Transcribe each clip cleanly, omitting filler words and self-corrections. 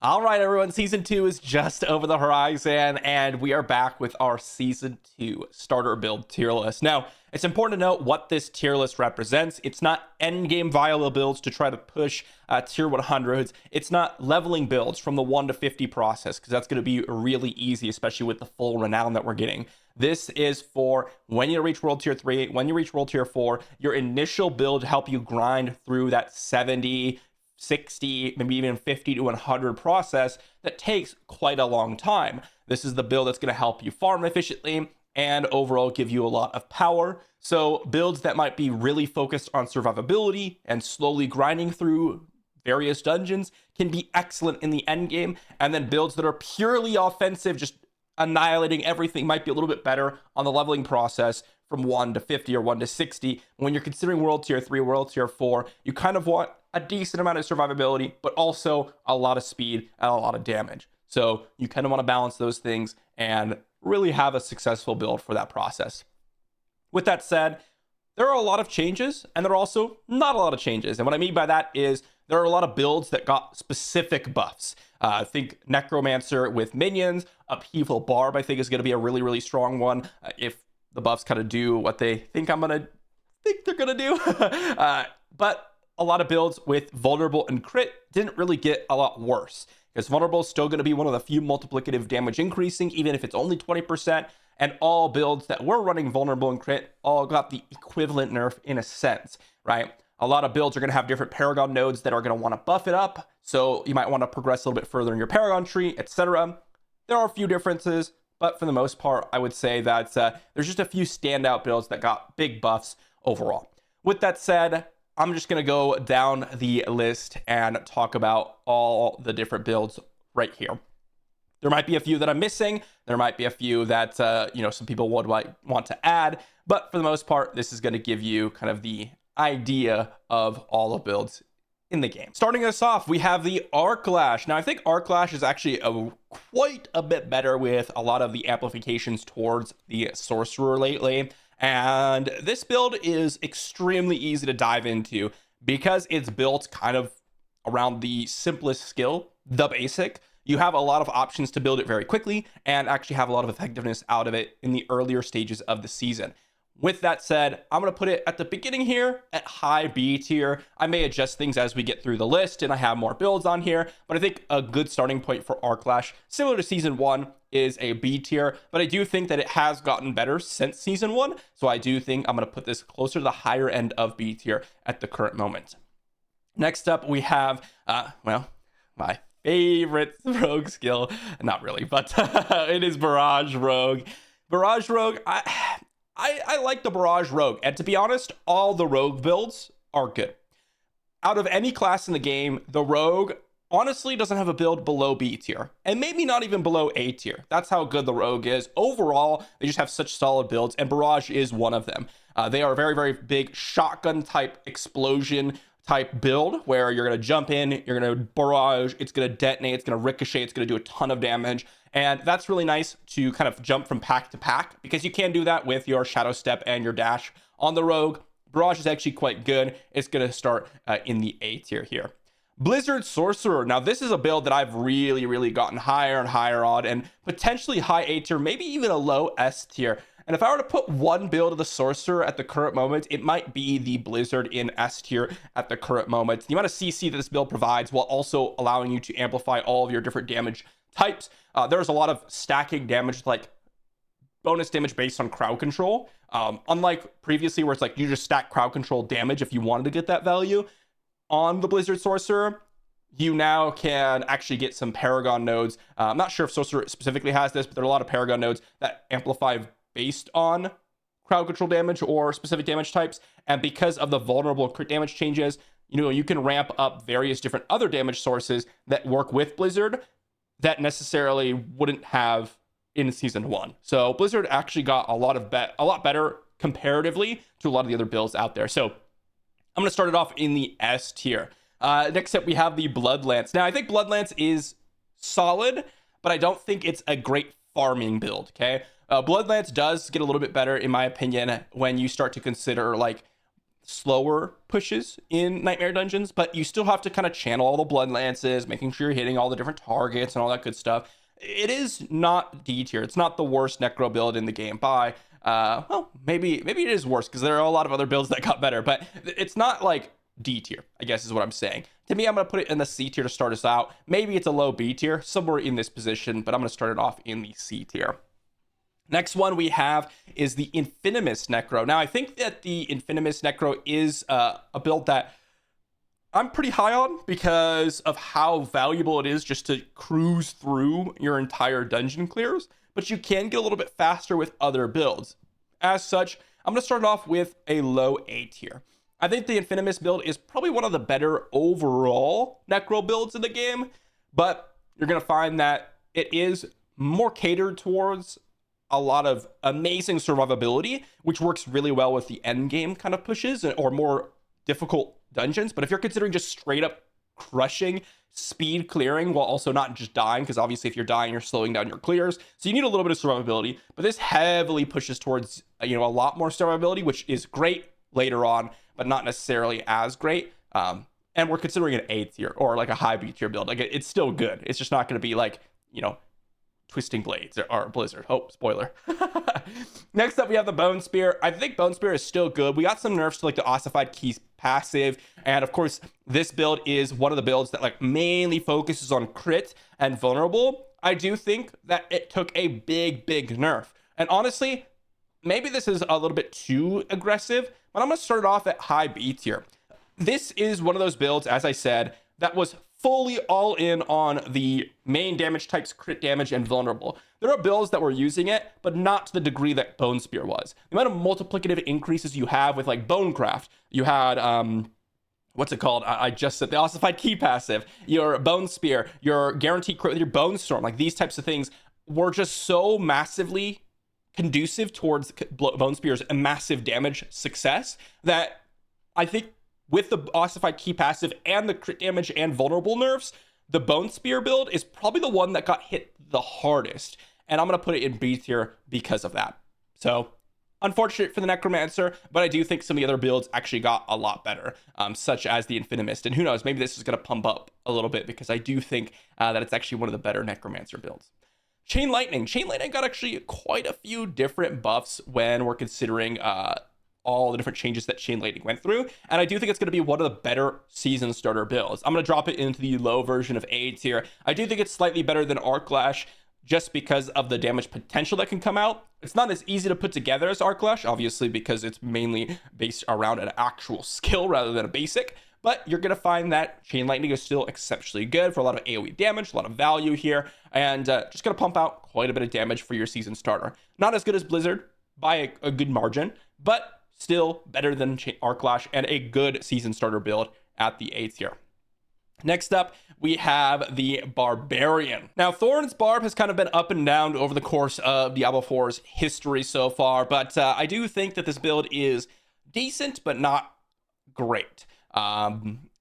All right, everyone, season 2 is just over the horizon, and we are back with our season 2 starter build tier list. Now, it's important to note what this tier list represents. It's not endgame viable builds to try to push tier 100s. It's not leveling builds from the 1 to 50 process, because that's going to be really easy, especially with the full renown that we're getting. This is for when you reach world tier 3, when you reach world tier 4, your initial build to help you grind through that 70, 60, maybe even 50 to 100 process that takes quite a long time. This is the build that's going to help you farm efficiently and overall give you a lot of power. So builds that might be really focused on survivability and slowly grinding through various dungeons can be excellent in the end game. And then builds that are purely offensive, just annihilating everything, might be a little bit better on the leveling process from 1 to 50 or 1 to 60. When you're considering world tier 3, world tier 4, you kind of want a decent amount of survivability, but also a lot of speed and a lot of damage. So you kind of want to balance those things and really have a successful build for that process. With that said, there are a lot of changes and there are also not a lot of changes. And what I mean by that is there are a lot of builds that got specific buffs. I think Necromancer with minions, Upheaval Barb, I think is going to be a really, really strong one. If the buffs kind of do what they think they're going to do. But a lot of builds with Vulnerable and Crit didn't really get a lot worse, because Vulnerable is still going to be one of the few multiplicative damage increasing, even if it's only 20%. And all builds that were running Vulnerable and Crit all got the equivalent nerf in a sense, right? A lot of builds are going to have different Paragon nodes that are going to want to buff it up. So you might want to progress a little bit further in your Paragon tree, etc. There are a few differences, but for the most part, I would say that there's just a few standout builds that got big buffs overall. With that said, I'm just going to go down the list and talk about all the different builds right here. There might be a few that I'm missing. There might be a few that, some people would want to add. But for the most part, this is going to give you kind of the idea of all the builds in the game. Starting us off, we have the Arc Lash. Now, I think Arc Lash is actually quite a bit better with a lot of the amplifications towards the Sorcerer lately. And this build is extremely easy to dive into because it's built kind of around the simplest skill, the basic. You have a lot of options to build it very quickly and actually have a lot of effectiveness out of it in the earlier stages of the season. With that said, I'm going to put it at the beginning here at high B tier. I may adjust things as we get through the list and I have more builds on here, but I think a good starting point for Arc Lash, similar to season 1, is a B tier, but I do think that it has gotten better since season 1. So I do think I'm going to put this closer to the higher end of B tier at the current moment. Next up, we have, my favorite rogue skill. Not really, but it is Barrage Rogue. Barrage Rogue, I like the Barrage Rogue, and to be honest, all the Rogue builds are good. Out of any class in the game, the Rogue honestly doesn't have a build below B tier, and maybe not even below A tier. That's how good the Rogue is. Overall, they just have such solid builds, and Barrage is one of them. They are a very, very big shotgun type explosion type build where you're going to jump in, you're going to barrage, it's going to detonate, it's going to ricochet, it's going to do a ton of damage. And that's really nice to kind of jump from pack to pack, because you can do that with your Shadow Step and your dash. On the Rogue, Barrage is actually quite good. It's going to start in the A tier here. Blizzard Sorcerer. Now, this is a build that I've really, really gotten higher and higher on, and potentially high A tier, maybe even a low S tier. And if I were to put one build of the Sorcerer at the current moment, it might be the Blizzard in S tier at the current moment. The amount of CC that this build provides, while also allowing you to amplify all of your different damage types. There's a lot of stacking damage, like bonus damage based on crowd control. Unlike previously where it's like you just stack crowd control damage if you wanted to get that value. On the Blizzard Sorcerer, you now can actually get some Paragon nodes. I'm not sure if Sorcerer specifically has this, but there are a lot of Paragon nodes that amplify based on crowd control damage or specific damage types. And because of the vulnerable crit damage changes, you can ramp up various different other damage sources that work with Blizzard that necessarily wouldn't have in season 1. So Blizzard actually got a lot better comparatively to a lot of the other builds out there. So I'm going to start it off in the S tier. Next up, we have the Bloodlance. Now, I think Bloodlance is solid, but I don't think it's a great farming build, okay? Bloodlance does get a little bit better, in my opinion, when you start to consider like slower pushes in Nightmare Dungeons, but you still have to kind of channel all the blood lances, making sure you're hitting all the different targets and all that good stuff. It is not D tier. It's not the worst necro build in the game by well, maybe it is worse because there are a lot of other builds that got better, but it's not like D tier, I guess is what I'm saying. To me, I'm going to put it in the C tier to start us out. Maybe it's a low B tier, somewhere in this position, but I'm going to start it off in the C tier. Next one we have is the Infinimus Necro. Now, I think that the Infinimus Necro is a build that I'm pretty high on because of how valuable it is just to cruise through your entire dungeon clears, but you can get a little bit faster with other builds. As such, I'm going to start off with a low A tier. I think the Infinimus build is probably one of the better overall necro builds in the game, but you're going to find that it is more catered towards a lot of amazing survivability, which works really well with the end game kind of pushes or more difficult dungeons. But if you're considering just straight up crushing speed clearing while also not just dying, because obviously if you're dying, you're slowing down your clears. So you need a little bit of survivability, but this heavily pushes towards, a lot more survivability, which is great later on, but not necessarily as great. And we're considering an A tier or like a high B tier build. Like it's still good. It's just not going to be like, Twisting Blades or Blizzard. Oh, spoiler. Next up, we have the Bone Spear. I think Bone Spear is still good. We got some nerfs to like the Ossified Keys passive. And of course, this build is one of the builds that like mainly focuses on crit and vulnerable. I do think that it took a big nerf. And honestly, maybe this is a little bit too aggressive, but I'm going to start off at high B tier. This is one of those builds, as I said, that was fully all in on the main damage types, crit damage, and vulnerable. There are builds that were using it, but not to the degree that Bone Spear was. The amount of multiplicative increases you have with like Bonecraft, you had, what's it called? I just said the Ossified Key passive, your Bone Spear, your guaranteed crit with your Bone Storm, like these types of things were just so massively conducive towards Bone Spear's massive damage success that I think with the Ossified Key passive and the crit damage and vulnerable nerfs, the Bone Spear build is probably the one that got hit the hardest. And I'm going to put it in B tier because of that. So, unfortunate for the Necromancer, but I do think some of the other builds actually got a lot better, such as the Infinimist. And who knows, maybe this is going to pump up a little bit because I do think that it's actually one of the better Necromancer builds. Chain Lightning. Chain Lightning got actually quite a few different buffs when we're considering all the different changes that Chain Lightning went through. And I do think it's going to be one of the better season starter builds. I'm going to drop it into the low version of A tier. I do think it's slightly better than Arc Lash just because of the damage potential that can come out. It's not as easy to put together as Arc Lash, obviously, because it's mainly based around an actual skill rather than a basic. But you're going to find that Chain Lightning is still exceptionally good for a lot of AoE damage, a lot of value here, and just going to pump out quite a bit of damage for your season starter. Not as good as Blizzard by a good margin, but still better than Arc Lash and a good season starter build at the A tier. Next up, we have the Barbarian. Now, Thorn's Barb has kind of been up and down over the course of Diablo 4's history so far, but I do think that this build is decent, but not great.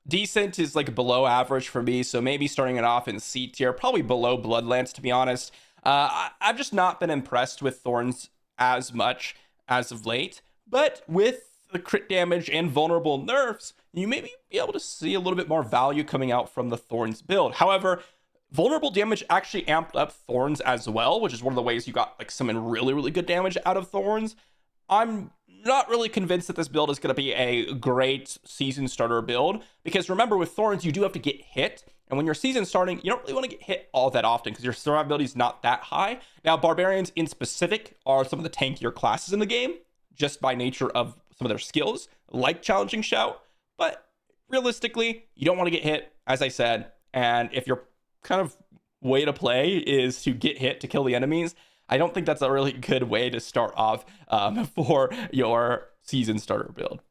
Decent is like below average for me, so maybe starting it off in C tier, probably below Bloodlance, to be honest. I've just not been impressed with Thorns as much as of late. But with the crit damage and vulnerable nerfs, you may be able to see a little bit more value coming out from the Thorns build. However, vulnerable damage actually amped up Thorns as well, which is one of the ways you got like some really good damage out of Thorns. I'm not really convinced that this build is going to be a great season starter build, because remember, with Thorns, you do have to get hit. And when you're season starting, you don't really want to get hit all that often because your survivability is not that high. Now, Barbarians in specific are some of the tankier classes in the game, just by nature of some of their skills, like Challenging Shout. But realistically, you don't want to get hit, as I said. And if your kind of way to play is to get hit to kill the enemies, I don't think that's a really good way to start off for your season starter build.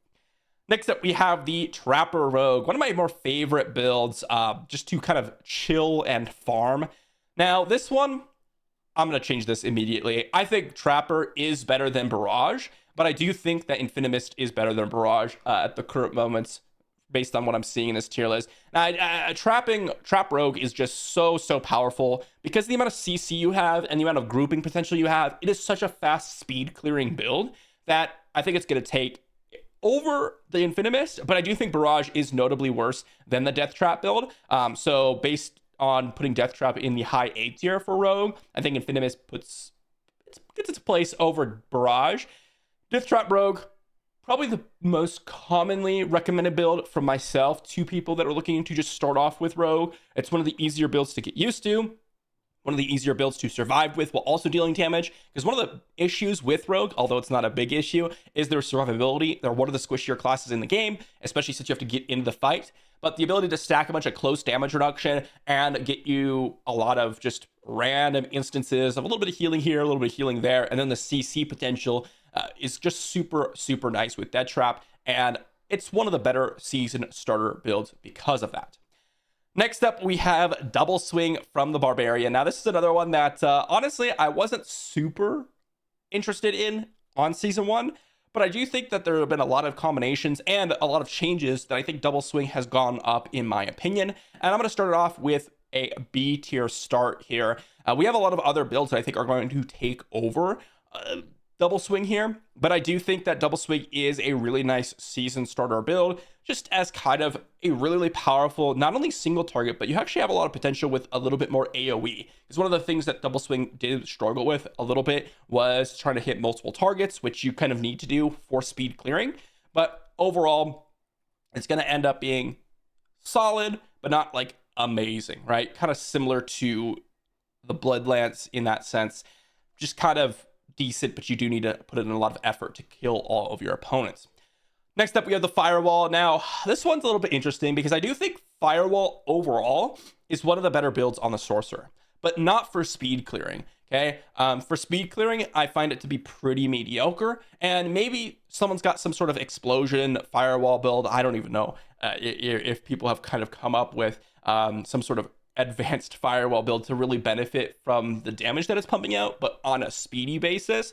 Next up, we have the Trapper Rogue, one of my more favorite builds, just to kind of chill and farm. Now, this one, I'm going to change this immediately. I think Trapper is better than Barrage, but I do think that Infinimist is better than Barrage at the current moments, based on what I'm seeing in this tier list. Now, Trap Rogue is just so powerful because the amount of CC you have and the amount of grouping potential you have. It is such a fast speed clearing build that I think it's going to take over the Infinimist, but I do think Barrage is notably worse than the Death Trap build. So based on putting Death Trap in the high A tier for Rogue, I think Infinimist gets its place over Barrage. Death Trap Rogue, probably the most commonly recommended build from myself to people that are looking to just start off with Rogue. It's one of the easier builds to get used to, one of the easier builds to survive with while also dealing damage. Because one of the issues with Rogue, although it's not a big issue, is their survivability. They're one of the squishier classes in the game, especially since you have to get into the fight. But the ability to stack a bunch of close damage reduction and get you a lot of just random instances of a little bit of healing here, a little bit of healing there, and then the CC potential is just super, super nice with Death Trap. And it's one of the better season starter builds because of that. Next up, we have Double Swing from the Barbarian. Now, this is another one that, honestly, I wasn't super interested in on Season 1, but I do think that there have been a lot of combinations and a lot of changes that I think Double Swing has gone up, in my opinion. And I'm going to start it off with a B tier start here. We have a lot of other builds that I think are going to take over Double Swing here, but I do think that Double Swing is a really nice season starter build, just as kind of a really, really powerful, not only single target, but you actually have a lot of potential with a little bit more AoE. Because one of the things that Double Swing did struggle with a little bit was trying to hit multiple targets, which you kind of need to do for speed clearing. But overall, it's going to end up being solid, but not like amazing, right? Kind of similar to the Blood Lance in that sense, just kind of decent, but you do need to put in a lot of effort to kill all of your opponents. Next up, we have the Firewall. Now, this one's a little bit interesting because I do think Firewall overall is one of the better builds on the Sorcerer, but not for speed clearing. Okay, for speed clearing, I find it to be pretty mediocre, and maybe someone's got some sort of explosion Firewall build. I don't even know if people have kind of come up with some sort of advanced Firewall build to really benefit from the damage that it's pumping out, but on a speedy basis.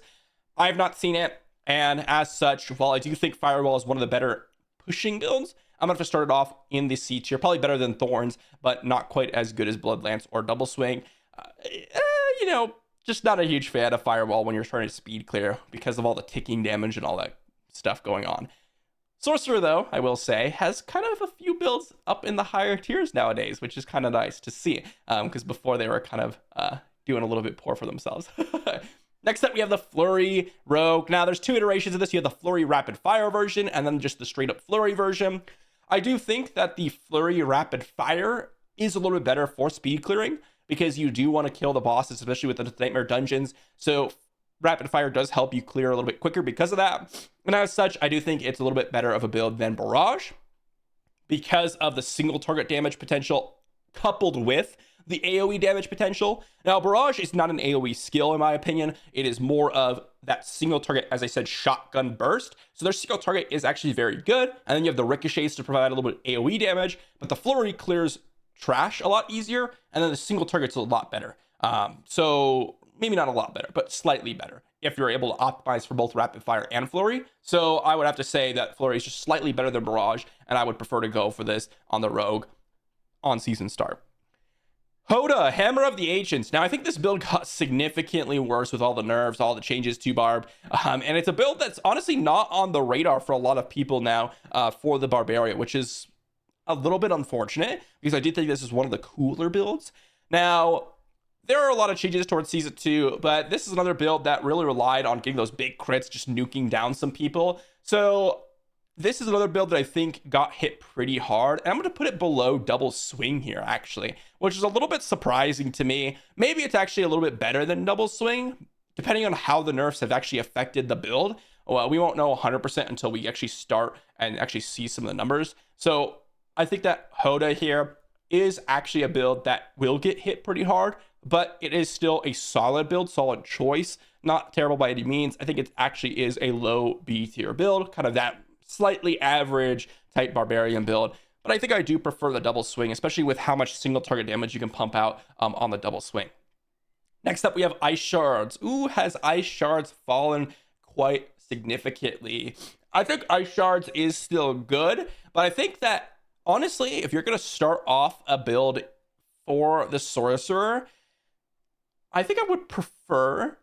I have not seen it, and as such, while I do think Firewall is one of the better pushing builds, I'm going to start it off in the C tier, probably better than Thorns, but not quite as good as Blood Lance or Double Swing. Just not a huge fan of Firewall when you're trying to speed clear because of all the ticking damage and all that stuff going on. Sorcerer, though, I will say, has kind of a few builds up in the higher tiers nowadays, which is kind of nice to see, because before they were kind of doing a little bit poor for themselves. Next up, we have the Flurry Rogue. Now, there's two iterations of this. You have the Flurry Rapid Fire version, and then just the straight-up Flurry version. I do think that the Flurry Rapid Fire is a little bit better for speed clearing, because you do want to kill the bosses, especially with the Nightmare Dungeons. So Rapid Fire does help you clear a little bit quicker because of that. And as such, I do think it's a little bit better of a build than Barrage because of the single target damage potential coupled with the AoE damage potential. Now, Barrage is not an AoE skill, in my opinion. It is more of that single target, as I said, shotgun burst. So their single target is actually very good. And then you have the ricochets to provide a little bit of AoE damage, but the Flurry clears trash a lot easier, and then the single target's a lot better. So maybe not a lot better, but slightly better if you're able to optimize for both Rapid Fire and Flurry. So I would have to say that Flurry is just slightly better than Barrage, and I would prefer to go for this on the Rogue on season start. Hoda, Hammer of the Ancients. Now, I think this build got significantly worse with all the nerfs, all the changes to Barb. And it's a build that's honestly not on the radar for a lot of people now for the Barbarian, which is a little bit unfortunate because I did think this is one of the cooler builds. Now, there are a lot of changes towards season 2, but this is another build that really relied on getting those big crits, just nuking down some people. So this is another build that I think got hit pretty hard. And I'm going to put it below Double Swing here, actually, which is a little bit surprising to me. Maybe it's actually a little bit better than Double Swing, depending on how the nerfs have actually affected the build. Well, we won't know 100% until we actually start and actually see some of the numbers. So I think that Hoda here is actually a build that will get hit pretty hard, but it is still a solid build, solid choice. Not terrible by any means. I think it actually is a low B tier build, kind of that slightly average type Barbarian build. But I think I do prefer the Double Swing, especially with how much single target damage you can pump out on the Double Swing. Next up, we have Ice Shards. Ooh, has Ice Shards fallen quite significantly? I think Ice Shards is still good, but I think that honestly, if you're going to start off a build for the Sorcerer, I think I would prefer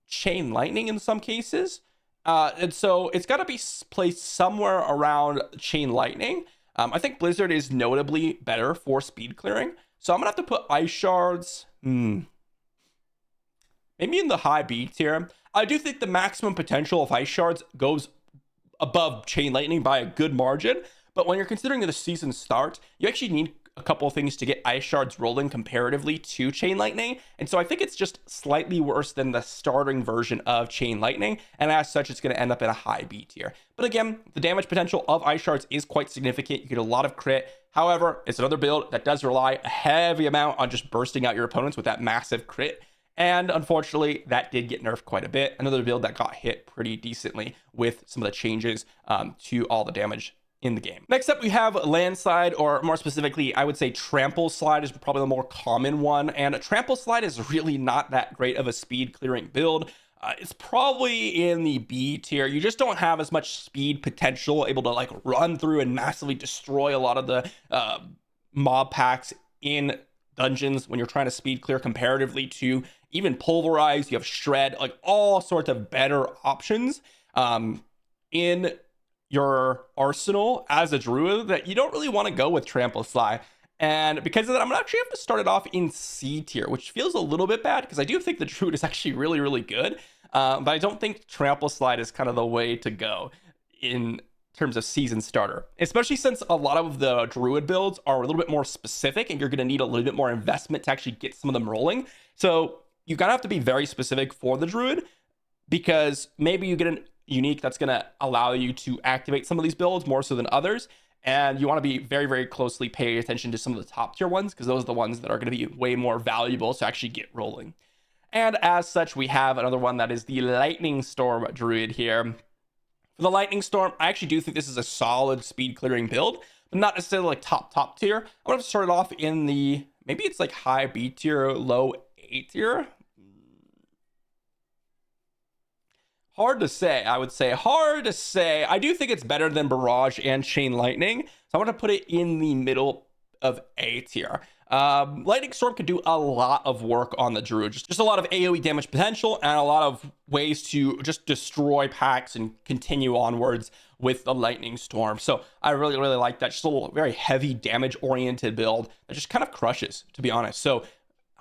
Chain Lightning in some cases. And so it's got to be placed somewhere around Chain Lightning. I think Blizzard is notably better for speed clearing. So I'm going to have to put Ice Shards, maybe in the high B tier. I do think the maximum potential of Ice Shards goes above Chain Lightning by a good margin. But when you're considering the season start, you actually need a couple of things to get Ice Shards rolling comparatively to Chain Lightning. And so I think it's just slightly worse than the starting version of Chain Lightning. And as such, it's going to end up in a high B tier. But again, the damage potential of Ice Shards is quite significant. You get a lot of crit. However, it's another build that does rely a heavy amount on just bursting out your opponents with that massive crit. And unfortunately, that did get nerfed quite a bit. Another build that got hit pretty decently with some of the changes to all the damage in the game. Next up, we have Landslide, or more specifically, I would say Trample Slide is probably the more common one. And Trample Slide is really not that great of a speed clearing build. It's probably in the B tier. You just don't have as much speed potential, able to like run through and massively destroy a lot of the mob packs in dungeons when you're trying to speed clear comparatively to even Pulverize. You have Shred, like all sorts of better options in your arsenal as a druid that you don't really want to go with Trample Slide. And because of that, I'm gonna actually have to start it off in C tier, which feels a little bit bad because I do think the druid is actually really, really good. But I don't think Trample Slide is kind of the way to go in terms of season starter, especially since a lot of the druid builds are a little bit more specific and you're going to need a little bit more investment to actually get some of them rolling. So you gotta have to be very specific for the druid, because maybe you get an unique that's going to allow you to activate some of these builds more so than others. And you want to be very, very closely paying attention to some of the top tier ones, because those are the ones that are going to be way more valuable to actually get rolling. And as such, we have another one that is the Lightning Storm Druid here. For the Lightning Storm, I actually do think this is a solid speed clearing build, but not necessarily like top tier. I'm going to start it off in the, maybe it's like high B tier, low A tier. Hard to say, I would say. Hard to say. I do think it's better than Barrage and Chain Lightning, so I'm going to put it in the middle of A tier. Lightning Storm could do a lot of work on the Druid. Just a lot of AoE damage potential and a lot of ways to just destroy packs and continue onwards with the Lightning Storm. So I really, really like that. Just a little very heavy damage-oriented build that just kind of crushes, to be honest. So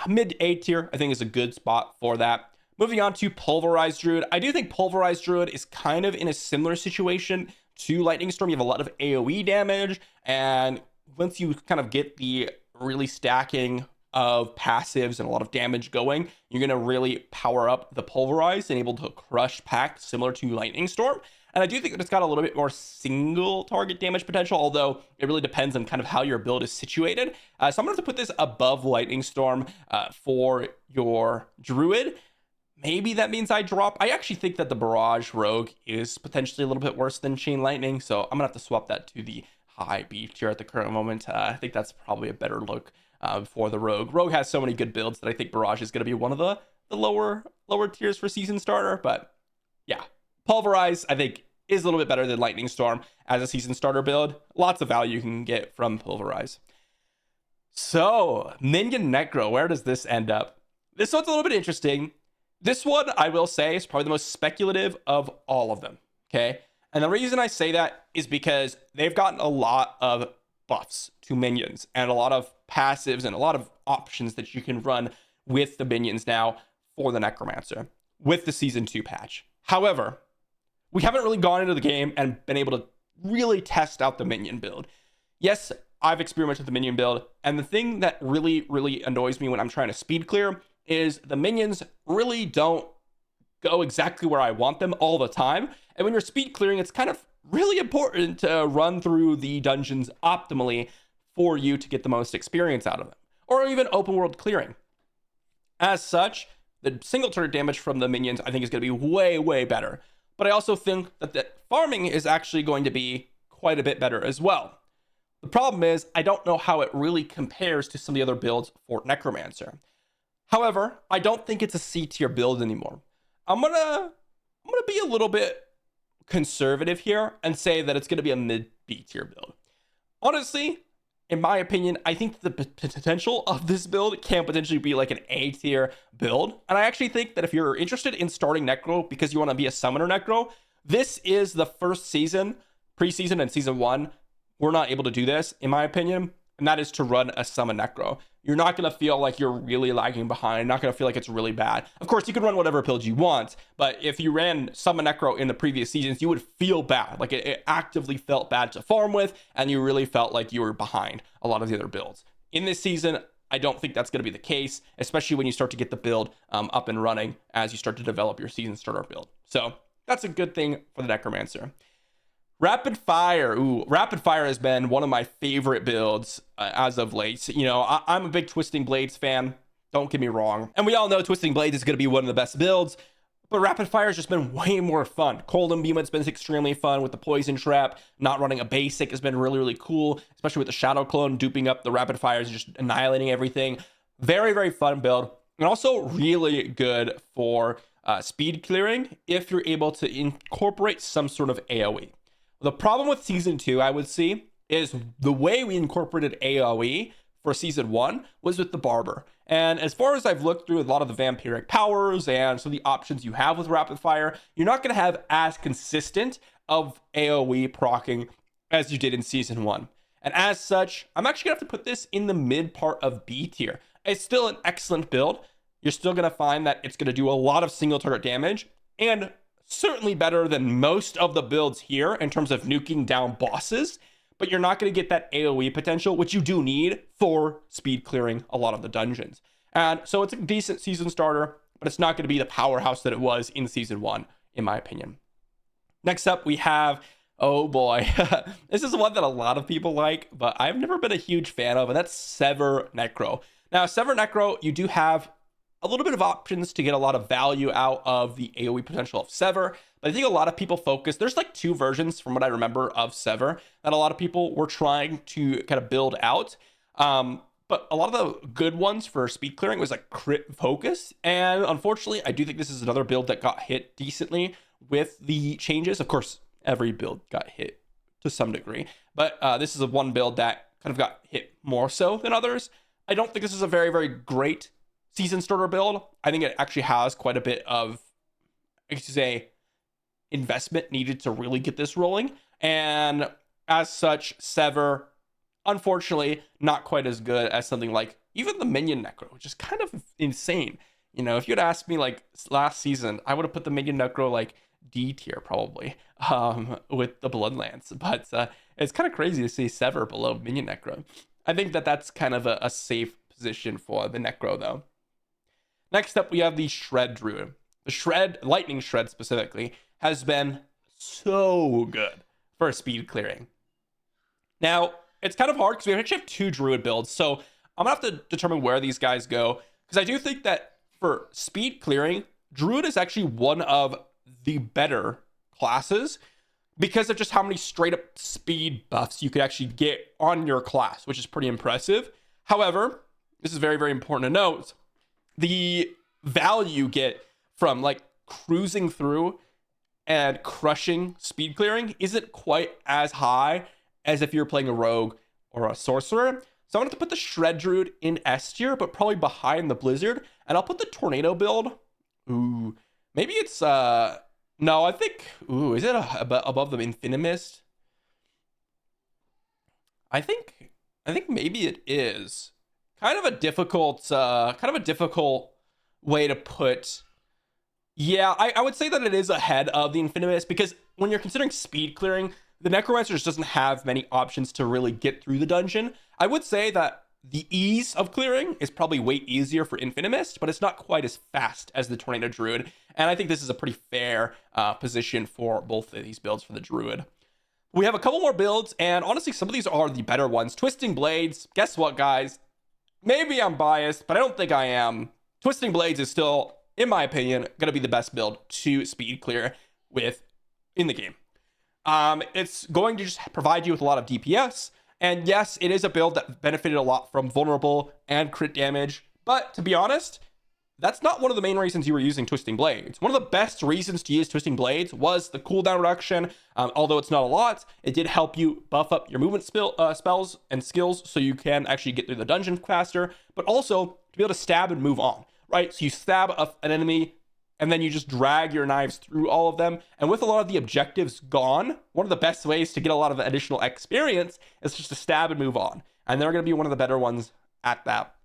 mid A tier, I think, is a good spot for that. Moving on to Pulverized Druid. I do think Pulverized Druid is kind of in a similar situation to Lightning Storm. You have a lot of AoE damage, and once you kind of get the really stacking of passives and a lot of damage going, you're going to really power up the Pulverized and able to crush packs similar to Lightning Storm. And I do think that it's got a little bit more single target damage potential, although it really depends on kind of how your build is situated. So I'm going to have to put this above Lightning Storm for your Druid. Maybe that means I drop. I actually think that the Barrage Rogue is potentially a little bit worse than Chain Lightning, so I'm gonna have to swap that to the high B tier at the current moment. I think that's probably a better look for the Rogue. Rogue has so many good builds that I think Barrage is gonna be one of the lower tiers for season starter. But yeah, Pulverize I think is a little bit better than Lightning Storm as a season starter build. Lots of value you can get from Pulverize. So Minion Necro, where does this end up? This one's a little bit interesting. This one, I will say, is probably the most speculative of all of them, okay? And the reason I say that is because they've gotten a lot of buffs to minions and a lot of passives and a lot of options that you can run with the minions now for the Necromancer with the Season 2 patch. However, we haven't really gone into the game and been able to really test out the minion build. Yes, I've experimented with the minion build, and the thing that really, really annoys me when I'm trying to speed clear is the minions really don't go exactly where I want them all the time. And when you're speed clearing, it's kind of really important to run through the dungeons optimally for you to get the most experience out of them, or even open world clearing. As such, the single turret damage from the minions I think is going to be way, way better. But I also think that the farming is actually going to be quite a bit better as well. The problem is I don't know how it really compares to some of the other builds for Necromancer. However, I don't think it's a C tier build anymore. I'm gonna be a little bit conservative here and say that it's gonna be a mid B tier build. Honestly, in my opinion, I think the potential of this build can potentially be like an A tier build. And I actually think that if you're interested in starting Necro because you want to be a summoner Necro, This is the first season, preseason and season 1, we're not able to do this, in my opinion, and that is to run a Summon Necro. You're not going to feel like you're really lagging behind, not going to feel like it's really bad. Of course, you can run whatever build you want, but if you ran Summon Necro in the previous seasons, you would feel bad. Like it actively felt bad to farm with, and you really felt like you were behind a lot of the other builds. In this season, I don't think that's going to be the case, especially when you start to get the build up and running as you start to develop your season starter build. So that's a good thing for the Necromancer. Rapid Fire. Ooh, Rapid Fire has been one of my favorite builds as of late. You know, I'm a big Twisting Blades fan. Don't get me wrong. And we all know Twisting Blades is going to be one of the best builds. But Rapid Fire has just been way more fun. Cold Imbuement's been extremely fun with the Poison Trap. Not running a basic has been really, really cool. Especially with the Shadow Clone duping up the Rapid Fires and just annihilating everything. Very, very fun build. And also really good for speed clearing if you're able to incorporate some sort of AoE. The problem with season 2, I would see, is the way we incorporated AoE for season 1 was with the Barber. And as far as I've looked through a lot of the vampiric powers and some of the options you have with Rapid Fire, you're not going to have as consistent of AoE proccing as you did in season 1. And as such, I'm actually going to have to put this in the mid part of B tier. It's still an excellent build. You're still going to find that it's going to do a lot of single target damage, and certainly better than most of the builds here in terms of nuking down bosses, but you're not going to get that AoE potential, which you do need for speed clearing a lot of the dungeons. And so it's a decent season starter, but it's not going to be the powerhouse that it was in season 1, in my opinion. Next up, we have, oh boy, this is one that a lot of people like, but I've never been a huge fan of, and that's Sever Necro. Now, Sever Necro, you do have a little bit of options to get a lot of value out of the AoE potential of Sever, but I think a lot of people focus, there's like 2 versions from what I remember of Sever that a lot of people were trying to kind of build out. But a lot of the good ones for speed clearing was like crit focus. And unfortunately, I do think this is another build that got hit decently with the changes. Of course, every build got hit to some degree, but this is a one build that kind of got hit more so than others. I don't think this is a very, very great season starter build. I think it actually has quite a bit of, I should say, investment needed to really get this rolling. And as such, Sever, unfortunately, not quite as good as something like even the Minion Necro, which is kind of insane. You know, if you'd asked me like last season, I would have put the Minion Necro like D tier probably with the Bloodlance. But it's kind of crazy to see Sever below Minion Necro. I think that that's kind of a safe position for the Necro though. Next up, we have the Shred Druid. The Shred, Lightning Shred specifically, has been so good for speed clearing. Now, it's kind of hard because we actually have 2 Druid builds, so I'm going to have to determine where these guys go, because I do think that for speed clearing, Druid is actually one of the better classes because of just how many straight up speed buffs you could actually get on your class, which is pretty impressive. However, this is very, very important to note, the value you get from like cruising through and crushing speed clearing isn't quite as high as if you're playing a rogue or a sorcerer. So I'm going to put the Shred Druid in S tier, but probably behind the Blizzard. And I'll put the Tornado build. Ooh, maybe it's, no, I think, ooh, is it above the Infinimist? I think maybe it is. Kind of a difficult way to put. Yeah, I would say that it is ahead of the Infinimist because when you're considering speed clearing, the Necromancer just doesn't have many options to really get through the dungeon. I would say that the ease of clearing is probably way easier for Infinimist, but it's not quite as fast as the Tornado Druid. And I think this is a pretty fair position for both of these builds for the Druid. We have a couple more builds, and honestly, some of these are the better ones. Twisting Blades, guess what, guys? Maybe I'm biased, but I don't think I am. Twisting Blades is still, in my opinion, going to be the best build to speed clear with in the game. It's going to just provide you with a lot of DPS. And yes, it is a build that benefited a lot from vulnerable and crit damage. But to be honest, that's not one of the main reasons you were using Twisting Blades. One of the best reasons to use Twisting Blades was the cooldown reduction. Although it's not a lot, it did help you buff up your movement spells and skills so you can actually get through the dungeon faster, but also to be able to stab and move on, right? So you stab an enemy and then you just drag your knives through all of them. And with a lot of the objectives gone, one of the best ways to get a lot of additional experience is just to stab and move on. And they're going to be one of the better ones at that.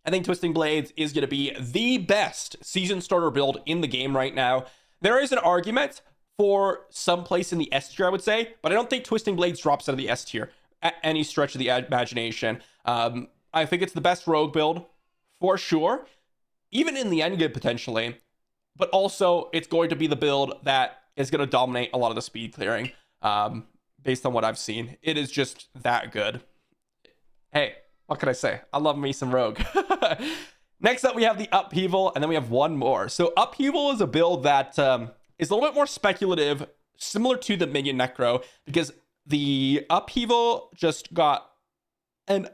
I think Twisting Blades is going to be the best season starter build in the game right now. There is an argument for some place in the S tier, I would say, but I don't think Twisting Blades drops out of the S tier at any stretch of the imagination. I think it's the best rogue build for sure, even in the end game potentially, but also it's going to be the build that is going to dominate a lot of the speed clearing based on what I've seen. It is just that good. Hey, what can I say? I love me some rogue. Next up, we have the Upheaval, and then we have one more. So Upheaval is a build that is a little bit more speculative, similar to the Minion Necro, because the Upheaval just got an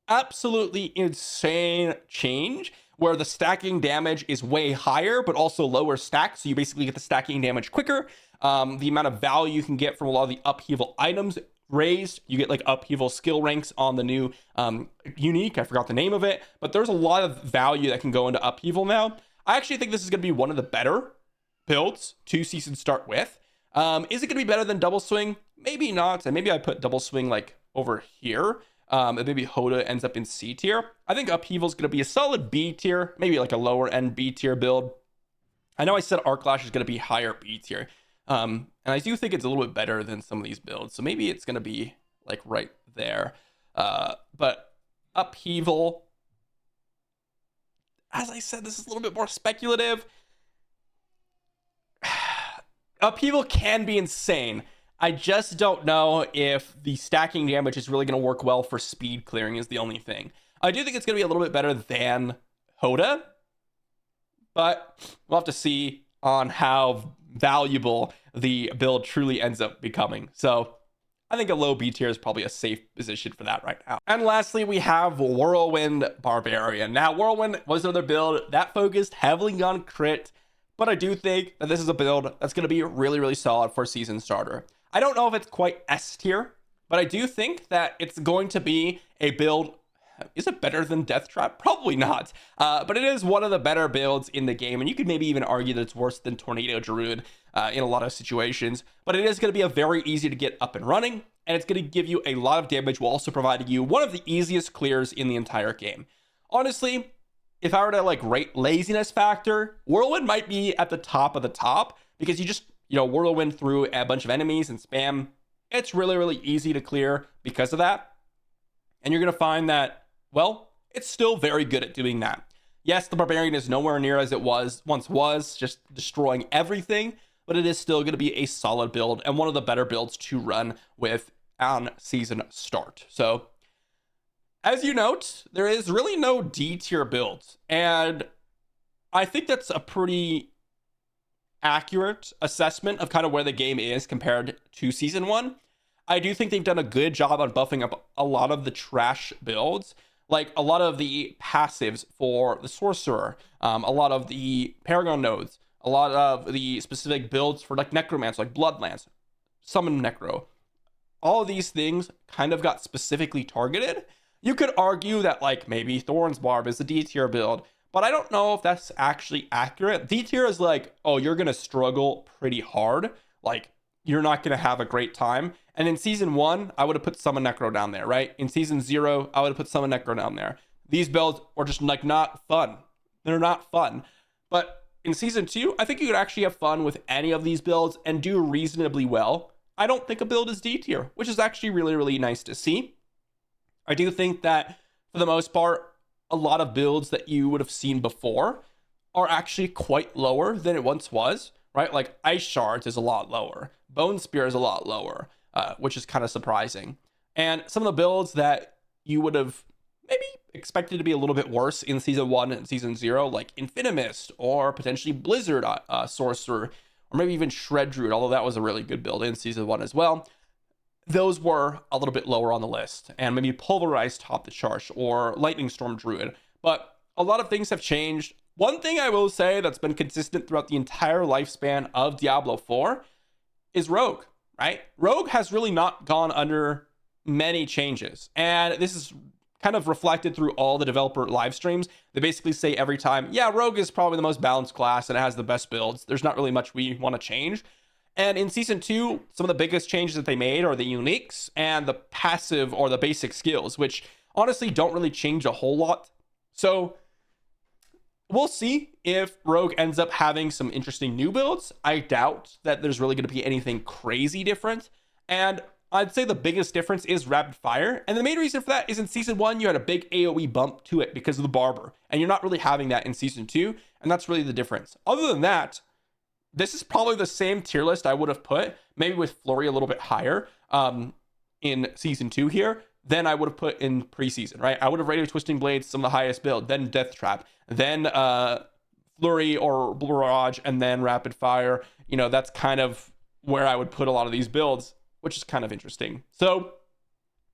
absolutely insane change where the stacking damage is way higher, but also lower stack. So you basically get the stacking damage quicker. The amount of value you can get from a lot of the Upheaval items raised. You get like Upheaval skill ranks on the new unique. I forgot the name of it, but there's a lot of value that can go into Upheaval now. I actually think this is going to be one of the better builds to season start with. Is it going to be better than Double Swing? Maybe not. And maybe I put Double Swing like over here. And maybe Hoda ends up in C tier. I think Upheaval is going to be a solid B tier, maybe like a lower end B tier build. I know I said Arclash is going to be higher B tier. And I do think it's a little bit better than some of these builds. So maybe it's going to be like right there. But Upheaval, as I said, this is a little bit more speculative. Upheaval can be insane. I just don't know if the stacking damage is really going to work well for speed clearing is the only thing. I do think it's going to be a little bit better than Hoda, but we'll have to see on how valuable the build truly ends up becoming. So I think a low B tier is probably a safe position for that right now. And lastly, we have Whirlwind Barbarian. Now, Whirlwind was another build that focused heavily on crit, but I do think that this is a build that's going to be really, really solid for season starter. I don't know if it's quite S tier, but I do think that it's going to be a build. Is it better than Death Trap? Probably not. But it is one of the better builds in the game. And you could maybe even argue that it's worse than Tornado Druid in a lot of situations. But it is going to be a very easy to get up and running. And it's going to give you a lot of damage while also providing you one of the easiest clears in the entire game. Honestly, if I were to like rate laziness factor, Whirlwind might be at the top of the top because you just, whirlwind through a bunch of enemies and spam. It's really, really easy to clear because of that. And you're going to find that, well, it's still very good at doing that. Yes, the Barbarian is nowhere near as it once was, just destroying everything, but it is still going to be a solid build and one of the better builds to run with on season start. So, as you note, there is really no D tier builds. And I think that's a pretty accurate assessment of kind of where the game is compared to season 1. I do think they've done a good job on buffing up a lot of the trash builds, like a lot of the passives for the Sorcerer, a lot of the Paragon nodes, a lot of the specific builds for like Necromancer, like Bloodlance, Summon Necro. All of these things kind of got specifically targeted. You could argue that like maybe Thorn's Barb is a D tier build, but I don't know if that's actually accurate. D tier is like, oh, you're going to struggle pretty hard. Like, you're not going to have a great time. And in season 1, I would have put Summon Necro down there, right? In season 0, I would have put Summon Necro down there. These builds are just like not fun. They're not fun. But in season 2, I think you could actually have fun with any of these builds and do reasonably well. I don't think a build is D tier, which is actually really, really nice to see. I do think that for the most part, a lot of builds that you would have seen before are actually quite lower than it once was, right? Like Ice Shards is a lot lower. Bone Spear is a lot lower, which is kind of surprising. And some of the builds that you would have maybe expected to be a little bit worse in season 1 and season 0, like Infinimist or potentially Blizzard Sorcerer, or maybe even Shred Druid, although that was a really good build in season 1 as well. Those were a little bit lower on the list, and maybe Pulverize topped the chart, or Lightning Storm Druid. But a lot of things have changed. One thing I will say that's been consistent throughout the entire lifespan of Diablo 4 is Rogue, right? Rogue has really not gone under many changes, and this is kind of reflected through all the developer live streams. They basically say every time, yeah, Rogue is probably the most balanced class and it has the best builds. There's not really much we want to change. And in season 2, some of the biggest changes that they made are the uniques and the passive or the basic skills, which honestly don't really change a whole lot. So we'll see if Rogue ends up having some interesting new builds. I doubt that there's really going to be anything crazy different. And I'd say the biggest difference is rapid fire. And the main reason for that is in season 1, you had a big AoE bump to it because of the barber. And you're not really having that in season 2. And that's really the difference. Other than that, this is probably the same tier list I would have put, maybe with Flurry a little bit higher in season 2 here, than I would have put in preseason, right? I would have rated Twisting Blades some of the highest build, then Death Trap, then Flurry or Barrage, and then Rapid Fire. You know, that's kind of where I would put a lot of these builds, which is kind of interesting. So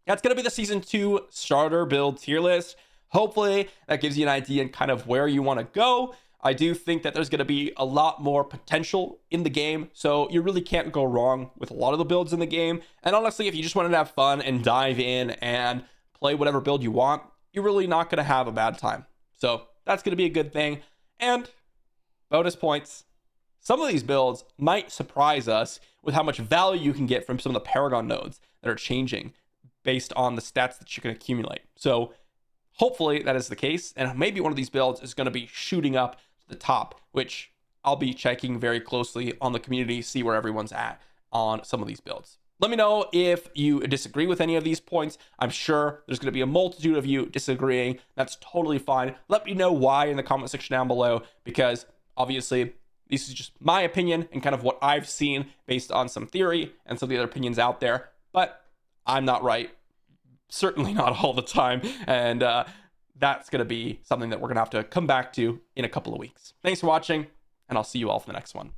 that's going to be the season 2 starter build tier list. Hopefully that gives you an idea and kind of where you want to go. I do think that there's going to be a lot more potential in the game, so you really can't go wrong with a lot of the builds in the game. And honestly, if you just wanted to have fun and dive in and play whatever build you want, you're really not going to have a bad time. So that's going to be a good thing. And bonus points. Some of these builds might surprise us with how much value you can get from some of the Paragon nodes that are changing based on the stats that you can accumulate. So hopefully that is the case, and maybe one of these builds is going to be shooting up to the top, which I'll be checking very closely on the community, see where everyone's at on some of these builds. Let me know if you disagree with any of these points. I'm sure there's going to be a multitude of you disagreeing. That's totally fine. Let me know why in the comment section down below, because obviously this is just my opinion and kind of what I've seen based on some theory and some of the other opinions out there, but I'm not right. Certainly not all the time. And that's going to be something that we're going to have to come back to in a couple of weeks. Thanks for watching, and I'll see you all for the next one.